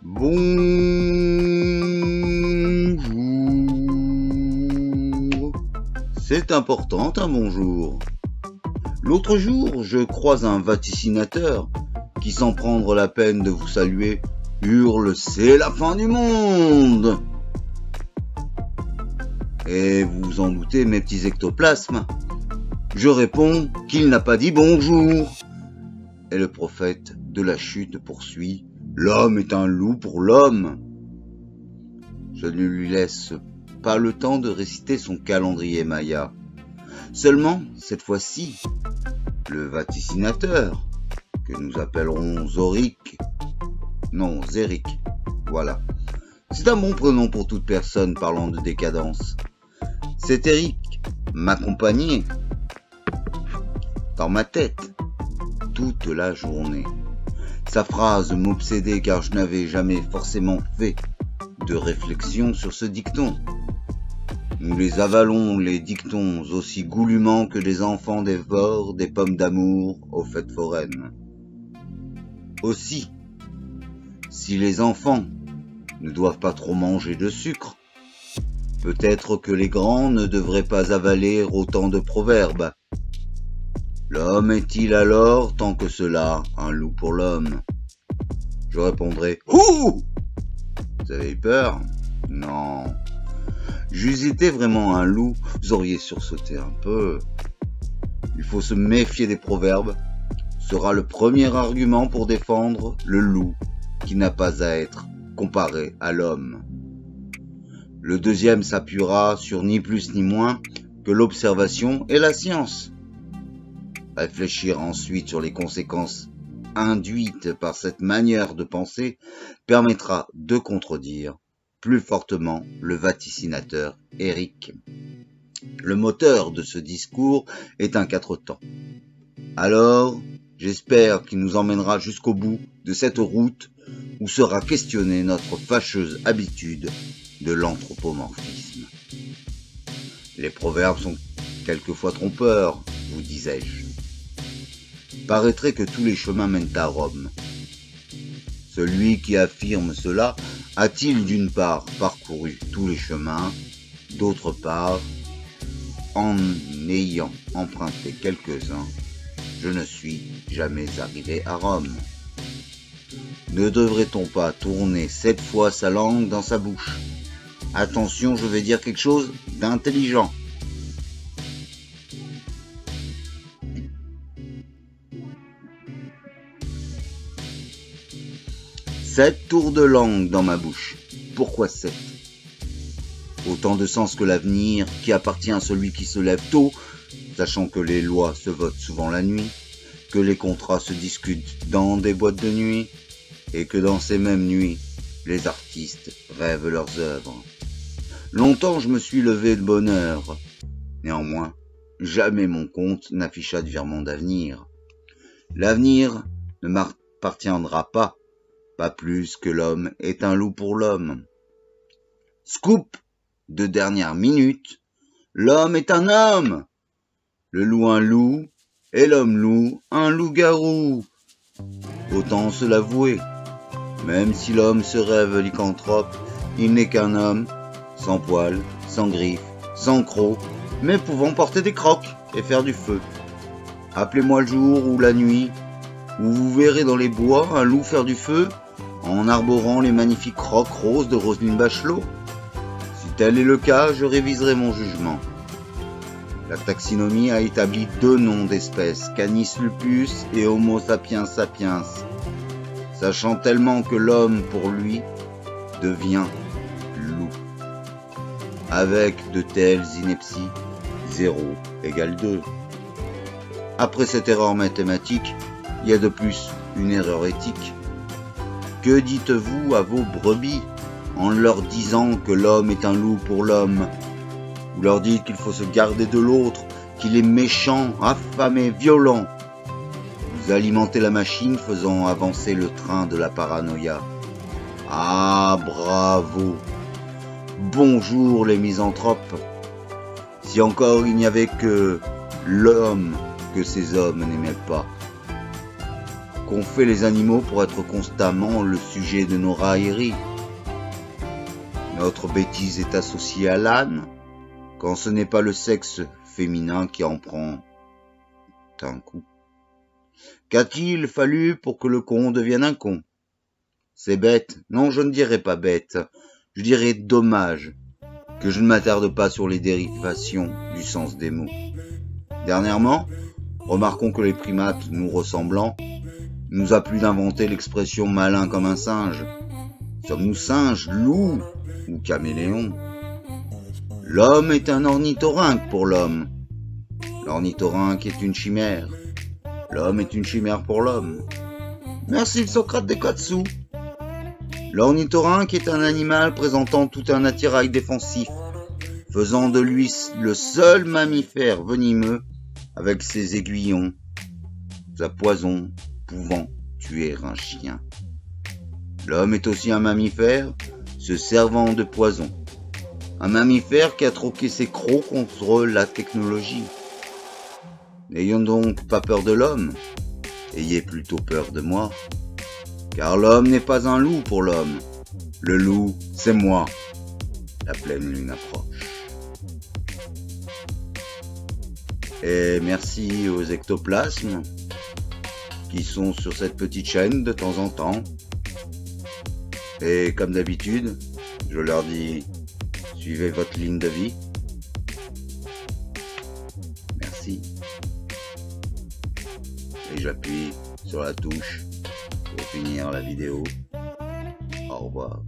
Bonjour. C'est important un bonjour. L'autre jour, je croise un vaticinateur qui, sans prendre la peine de vous saluer, hurle « C'est la fin du monde !» Et vous vous en doutez, mes petits ectoplasmes, je réponds qu'il n'a pas dit bonjour. Et le prophète de la chute poursuit « L'homme est un loup pour l'homme !» Je ne lui laisse pas le temps de réciter son calendrier Maya. Seulement, cette fois-ci, le vaticinateur, que nous appellerons Zoric, non, Zéric, voilà. C'est un bon prénom pour toute personne parlant de décadence. Cet Eric m'accompagnait dans ma tête toute la journée. Sa phrase m'obsédait car je n'avais jamais forcément fait de réflexion sur ce dicton. Nous les avalons, les dictons, aussi goulûment que des enfants dévorent des pommes d'amour aux fêtes foraines. Aussi, si les enfants ne doivent pas trop manger de sucre, peut-être que les grands ne devraient pas avaler autant de proverbes. L'homme est-il alors, tant que cela, un loup pour l'homme? Je répondrai « Ouh !» Vous avez eu peur? Non. J'eusse été vraiment un loup, vous auriez sursauté un peu. Il faut se méfier des proverbes, sera le premier argument pour défendre le loup qui n'a pas à être comparé à l'homme. Le deuxième s'appuiera sur ni plus ni moins que l'observation et la science. Réfléchir ensuite sur les conséquences induites par cette manière de penser permettra de contredire plus fortement le vaticinateur Eric. Le moteur de ce discours est un quatre-temps. Alors, j'espère qu'il nous emmènera jusqu'au bout de cette route où sera questionnée notre fâcheuse habitude de l'anthropomorphisme. Les proverbes sont quelquefois trompeurs, vous disais-je. Paraîtrait que tous les chemins mènent à Rome. Celui qui affirme cela a-t-il d'une part parcouru tous les chemins, d'autre part, en ayant emprunté quelques-uns, je ne suis jamais arrivé à Rome. Ne devrait-on pas tourner 7 fois sa langue dans sa bouche? Attention, je vais dire quelque chose d'intelligent. Sept tours de langue dans ma bouche. Pourquoi 7? Autant de sens que l'avenir qui appartient à celui qui se lève tôt, sachant que les lois se votent souvent la nuit, que les contrats se discutent dans des boîtes de nuit, et que dans ces mêmes nuits, les artistes rêvent leurs œuvres. Longtemps je me suis levé de bonne heure. Néanmoins, jamais mon compte n'afficha de virement d'avenir. L'avenir ne m'appartiendra pas plus que l'homme est un loup pour l'homme. Scoop de dernière minute, l'homme est un homme, le loup un loup, et l'homme loup un loup-garou. Autant se l'avouer, même si l'homme se rêve lycanthrope, il n'est qu'un homme, sans poils, sans griffes, sans crocs, mais pouvant porter des crocs et faire du feu. Appelez-moi le jour ou la nuit, où vous verrez dans les bois un loup faire du feu, en arborant les magnifiques crocs roses de Roselyne Bachelot. Si tel est le cas, je réviserai mon jugement. La taxinomie a établi 2 noms d'espèces, Canis lupus et Homo sapiens sapiens, sachant tellement que l'homme, pour lui, devient loup. Avec de telles inepties, 0 égale 2. Après cette erreur mathématique, il y a de plus une erreur éthique. Que dites-vous à vos brebis en leur disant que l'homme est un loup pour l'homme? Vous leur dites qu'il faut se garder de l'autre, qu'il est méchant, affamé, violent. Vous alimentez la machine faisant avancer le train de la paranoïa. Ah, bravo! bonjour les misanthropes. Si encore il n'y avait que l'homme que ces hommes n'aimaient pas, qu'ont fait les animaux pour être constamment le sujet de nos railleries. Notre bêtise est associée à l'âne, quand ce n'est pas le sexe féminin qui en prend un coup. Qu'a-t-il fallu pour que le con devienne un con? C'est bête, non, je ne dirais pas bête, je dirais dommage que je ne m'attarde pas sur les dérivations du sens des mots. Dernièrement, remarquons que les primates nous ressemblant, nous a plu d'inventer l'expression malin comme un singe. Sommes-nous singes, loups ou caméléons? L'homme est un ornithorynque pour l'homme. L'ornithorynque est une chimère. L'homme est une chimère pour l'homme. Merci le Socrate des Katsu. L'ornithorynque est un animal présentant tout un attirail défensif, faisant de lui le seul mammifère venimeux avec ses aiguillons, sa poison pouvant tuer un chien. L'homme est aussi un mammifère se servant de poison. Un mammifère qui a troqué ses crocs contre la technologie. N'ayons donc pas peur de l'homme, ayez plutôt peur de moi. Car l'homme n'est pas un loup pour l'homme. Le loup, c'est moi. La pleine lune approche. Et merci aux ectoplasmes qui sont sur cette petite chaîne de temps en temps. Et comme d'habitude, je leur dis, suivez votre ligne de vie. Merci. Et j'appuie sur la touche pour finir la vidéo. Au revoir.